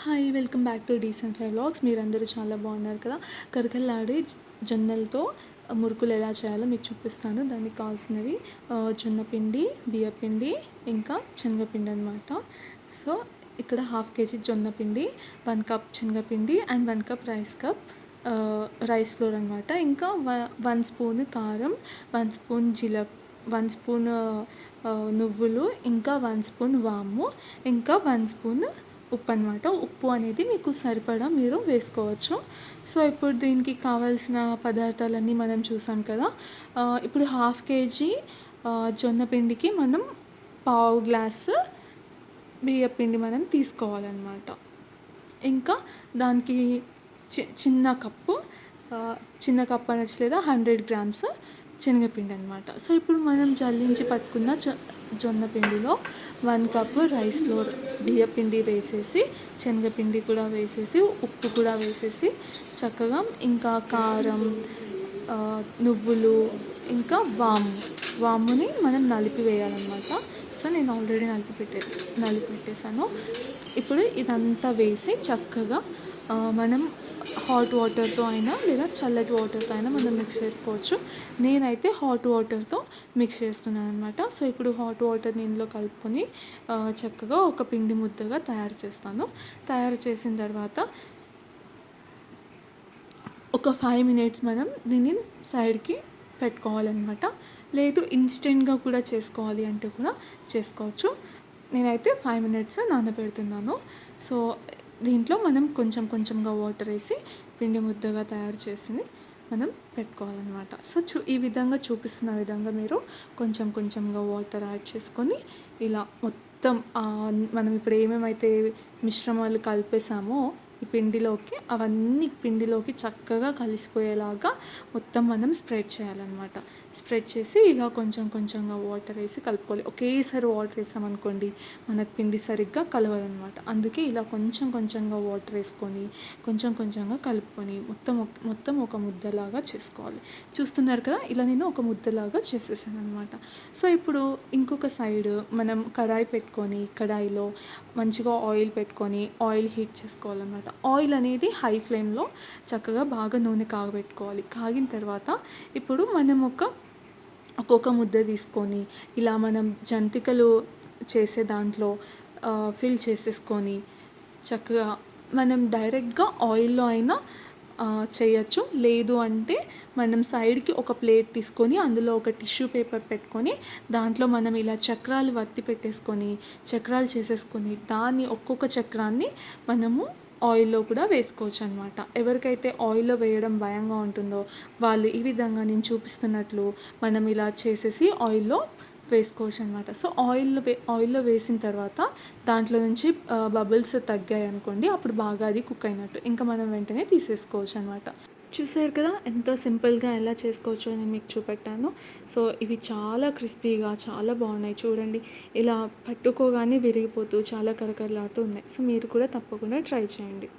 Hi welcome back to decent five vlogs. మీరందరూ చాలా బాగున్నారు కదా. కరకల్లాడే జొన్నలతో మురుకులు ఎలా చేయాలో మీకు చూపిస్తాను. దానికి కావాల్సినవి జొన్నపిండి, బియ్యపిండి, ఇంకా శనగపిండి అనమాట. సో ఇక్కడ 1/2 kg జొన్నపిండి, 1 కప్ శనగపిండి అండ్ 1 కప్ రైస్ ఫ్లోర్ అనమాట. ఇంకా 1 స్పూన్ కారం, 1 స్పూన్ 1 స్పూన్ నువ్వులు, ఇంకా 1 స్పూన్ వాము, ఇంకా 1 స్పూన్ ఉప్పు అనమాట. ఉప్పు అనేది మీకు సరిపడా మీరు వేసుకోవచ్చు. సో ఇప్పుడు దీనికి కావాల్సిన పదార్థాలన్నీ మనం చూసాం కదా. ఇప్పుడు 1/2 kg జొన్నపిండికి మనం 1/2 గ్లాసు బియ్యపిండి మనం తీసుకోవాలన్నమాట. ఇంకా దానికి చిన్న కప్పు అనొచ్చు, లేదా 100 grams శనగపిండి అనమాట. సో ఇప్పుడు మనం జల్లించి పట్టుకున్న జొన్నపిండిలో 1 కప్పు రైస్ ఫ్లోర్ బియ్యపిండి వేసేసి, శనగపిండి కూడా వేసేసి, ఉప్పు కూడా వేసేసి చక్కగా, ఇంకా కారం, నువ్వులు, ఇంకా వాముని మనం నలిపి వేయాలన్నమాట. సో నేను ఆల్రెడీ నలిపి పెట్టేసాను. ఇప్పుడు ఇదంతా వేసి చక్కగా మనం హాట్ వాటర్తో అయినా లేదా చల్లటి వాటర్తో అయినా మనం మిక్స్ చేసుకోవచ్చు. నేనైతే హాట్ వాటర్తో మిక్స్ చేస్తున్నాను అనమాట. సో ఇప్పుడు హాట్ వాటర్ని ఇందులో కలుపుకొని చక్కగా ఒక పిండి ముద్దగా తయారు చేస్తాను. తయారు చేసిన తర్వాత ఒక 5 minutes మనం దీన్ని సైడ్కి పెట్టుకోవాలన్నమాట. లేదు ఇన్స్టెంట్గా కూడా చేసుకోవాలి అంటే కూడా చేసుకోవచ్చు. నేనైతే 5 minutes నానబెడుతున్నాను. సో దీంట్లో మనం కొంచెంగా వాటర్ వేసి పిండి ముద్దగా తయారు చేసి మనం పెట్టుకోవాలన్నమాట. సో ఈ విధంగా చూపిస్తున్న విధంగా మీరు కొంచెంగా వాటర్ యాడ్ చేసుకొని ఇలా మొత్తం మనం ఇప్పుడు ఏమేమైతే మిశ్రమాలు కలిపేసామో ఈ పిండిలోకి, అవన్నీ పిండిలోకి చక్కగా కలిసిపోయేలాగా మొత్తం మనం స్ప్రెడ్ చేయాలన్నమాట. స్ప్రెడ్ చేసి ఇలా కొంచెంగా వాటర్ వేసి కలుపుకోవాలి. ఒకేసారి వాటర్ వేసామనుకోండి మనకు పిండి సరిగ్గా కలవదనమాట. అందుకే ఇలా కొంచెంగా వాటర్ వేసుకొని కొంచెంగా కలుపుకొని మొత్తం ఒక ముద్దలాగా చేసుకోవాలి. చూస్తున్నారు కదా, ఇలా నేను ఒక ముద్దలాగా చేసేసాను అనమాట. సో ఇప్పుడు ఇంకొక సైడ్ మనం కడాయి పెట్టుకొని, కడాయిలో మంచిగా ఆయిల్ పెట్టుకొని ఆయిల్ హీట్ చేసుకోవాలన్నమాట. ఆయిల్ అనేది హై ఫ్లేమ్లో చక్కగా బాగా నూనె కాగబెట్టుకోవాలి. కాగిన తర్వాత ఇప్పుడు మనం ఒక్కొక్క ముద్ద తీసుకొని ఇలా మనం జంతికలు చేసే దాంట్లో ఫిల్ చేసేసుకొని చక్కగా మనం డైరెక్ట్గా ఆయిల్లో అయినా చేయొచ్చు. లేదు అంటే మనం సైడ్కి ఒక ప్లేట్ తీసుకొని అందులో ఒక టిష్యూ పేపర్ పెట్టుకొని దాంట్లో మనం ఇలా చక్రాలు వత్తి పెట్టేసుకొని చక్రాలు చేసేసుకొని దాన్ని ఒక్కొక్క చక్రాన్ని మనము ఆయిల్లో కూడా వేసుకోవచ్చు అనమాట. ఎవరికైతే ఆయిల్లో వేయడం భయంగా ఉంటుందో వాళ్ళు ఈ విధంగా నేను చూపిస్తున్నట్లు మనం ఇలా చేసేసి ఆయిల్లో వేసుకోవచ్చు అనమాట. సో ఆయిల్లో వేసిన తర్వాత దాంట్లో నుంచి బబుల్స్ తగ్గాయి అనుకోండి, అప్పుడు బాగా అది కుక్ అయినట్టు. ఇంకా మనం వెంటనే తీసేసుకోవచ్చు అనమాట. చూసారు కదా ఎంతో సింపుల్గా ఎలా చేసుకోవచ్చో నేను మీకు చూపెట్టాను. సో ఇవి చాలా క్రిస్పీగా చాలా బాగున్నాయి. చూడండి, ఇలా పట్టుకోగానే విరిగిపోతూ చాలా కరకరలాడుతూ ఉన్నాయి. సో మీరు కూడా తప్పకుండా ట్రై చేయండి.